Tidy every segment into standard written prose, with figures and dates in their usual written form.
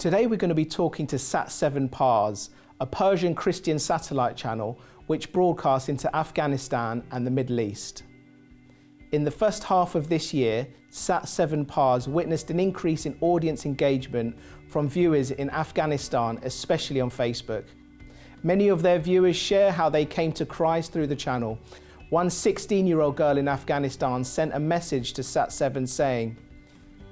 Today we're going to be talking to Sat7 Pars, a Persian Christian satellite channel which broadcasts into Afghanistan and the Middle East. In the first half of this year, Sat7 Pars witnessed an increase in audience engagement from viewers in Afghanistan, especially on Facebook. Many of their viewers share how they came to Christ through the channel. One 16-year-old girl in Afghanistan sent a message to Sat7 saying,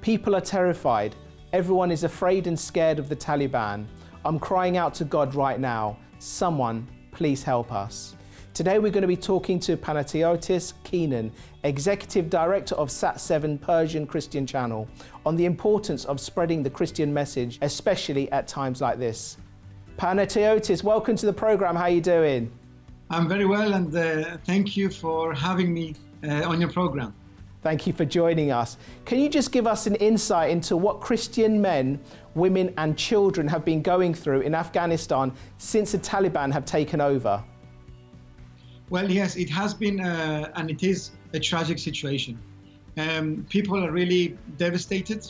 "People are terrified. Everyone is afraid and scared of the Taliban. I'm crying out to God right now. Someone, please help us." Today we're going to be talking to Panagiotis Kenan, Executive Director of Sat7 Persian Christian Channel, on the importance of spreading the Christian message, especially at times like this. Panagiotis, welcome to the program. How are you doing? I'm very well, and thank you for having me on your program. Thank you for joining us. Can you just give us an insight into what Christian men, women and children have been going through in Afghanistan since the Taliban have taken over? Well, yes, it has been and it is a tragic situation. People are really devastated,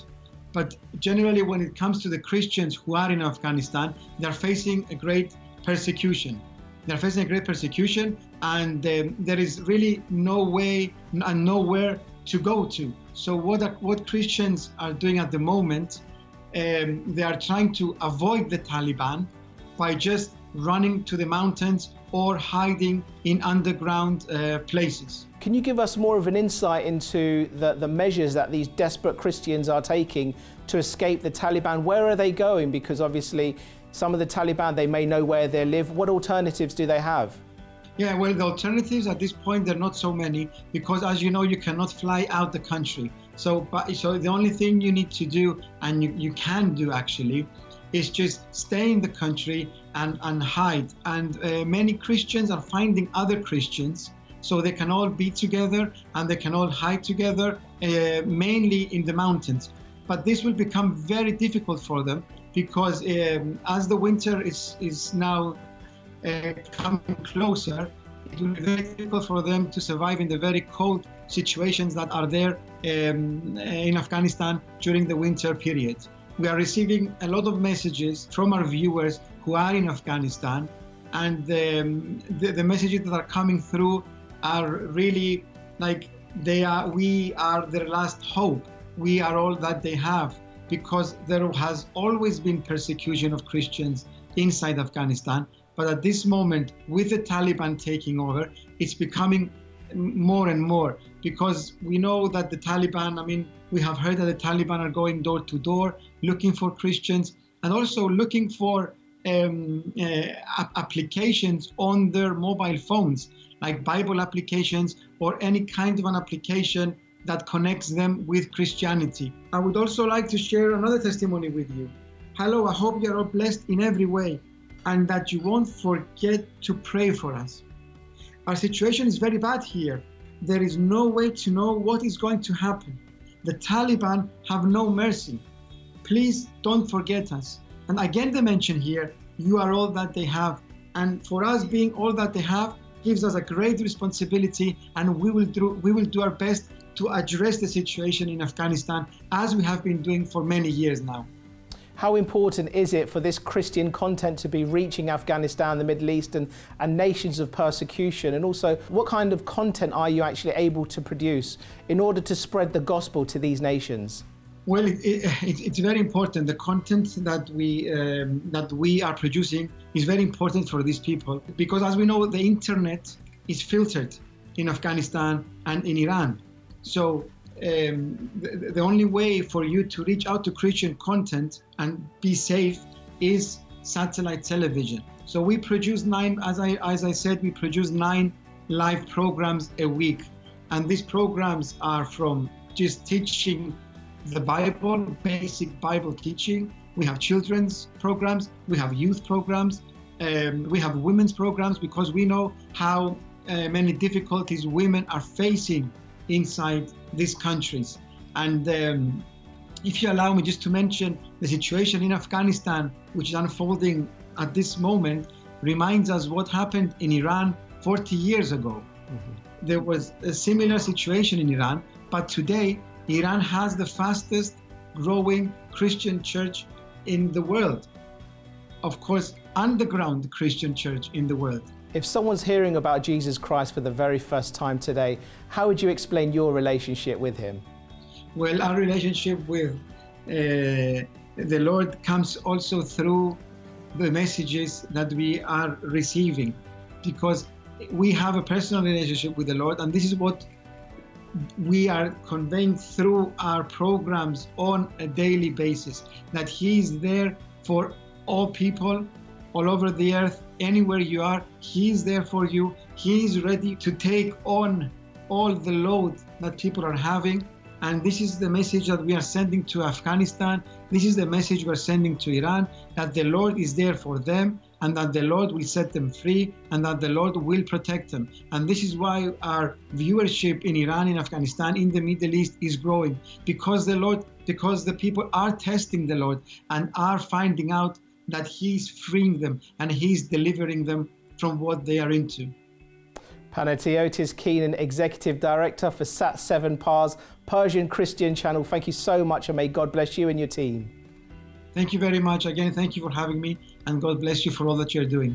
but generally when it comes to the Christians who are in Afghanistan, they're facing a great persecution. They're facing a great persecution, and there is really no way and nowhere to go to. So what Christians are doing at the moment, they are trying to avoid the Taliban by just running to the mountains or hiding in underground places. Can you give us more of an insight into the measures that these desperate Christians are taking to escape the Taliban? Where are they going? Because obviously some of the Taliban, they may know where they live. What alternatives do they have? Yeah, well, the alternatives at this point, they're not so many, because as you know, you cannot fly out the country. So the only thing you need to do, and you can do actually, is just stay in the country and hide. And many Christians are finding other Christians, so they can all be together and they can all hide together, mainly in the mountains. But this will become very difficult for them, because as the winter is now coming closer, it will be very difficult for them to survive in the very cold situations that are there in Afghanistan during the winter period. We are receiving a lot of messages from our viewers who are in Afghanistan, and the messages that are coming through are really like we are their last hope. We are all that they have, because there has always been persecution of Christians inside Afghanistan. But at this moment, with the Taliban taking over, it's becoming more and more, because we know that the Taliban, we have heard that the Taliban are going door to door, looking for Christians, and also looking for applications on their mobile phones, like Bible applications or any kind of an application that connects them with Christianity. I would also like to share another testimony with you. Hello, I hope you're all blessed in every way, and that you won't forget to pray for us. Our situation is very bad here. There is no way to know what is going to happen. The Taliban have no mercy. Please don't forget us. And again, they mention here, you are all that they have. And for us, being all that they have gives us a great responsibility, and we will do our best to address the situation in Afghanistan, as we have been doing for many years now. How important is it for this Christian content to be reaching Afghanistan, the Middle East and nations of persecution? And also, what kind of content are you actually able to produce in order to spread the gospel to these nations? Well, it's very important. The content that we are producing is very important for these people, because as we know, the internet is filtered in Afghanistan and in Iran. So the only way for you to reach out to Christian content and be safe is satellite television. So we produce as I said, we produce 9 live programs a week. And these programs are from just teaching the Bible, basic Bible teaching. We have children's programs, we have youth programs, we have women's programs, because we know how many difficulties women are facing inside these countries. And if you allow me just to mention, the situation in Afghanistan, which is unfolding at this moment, reminds us what happened in Iran 40 years ago. Mm-hmm. There was a similar situation in Iran, but today Iran has the fastest growing Christian church in the world. Of course, underground Christian church in the world. If someone's hearing about Jesus Christ for the very first time today, how would you explain your relationship with him? Well, our relationship with the Lord comes also through the messages that we are receiving, because we have a personal relationship with the Lord, and this is what we are conveying through our programs on a daily basis, that he is there for all people all over the earth. Anywhere you are, he is there for you. He is ready to take on all the load that people are having. And this is the message that we are sending to Afghanistan. This is the message we're sending to Iran, that the Lord is there for them, and that the Lord will set them free, and that the Lord will protect them. And this is why our viewership in Iran, in Afghanistan, in the Middle East is growing, because the people are testing the Lord and are finding out that he's freeing them and he's delivering them from what they are into. Panagiotis Keenan, Executive Director for Sat7 Pars, Persian Christian channel. Thank you so much, and may God bless you and your team. Thank you very much. Again, thank you for having me, and God bless you for all that you're doing.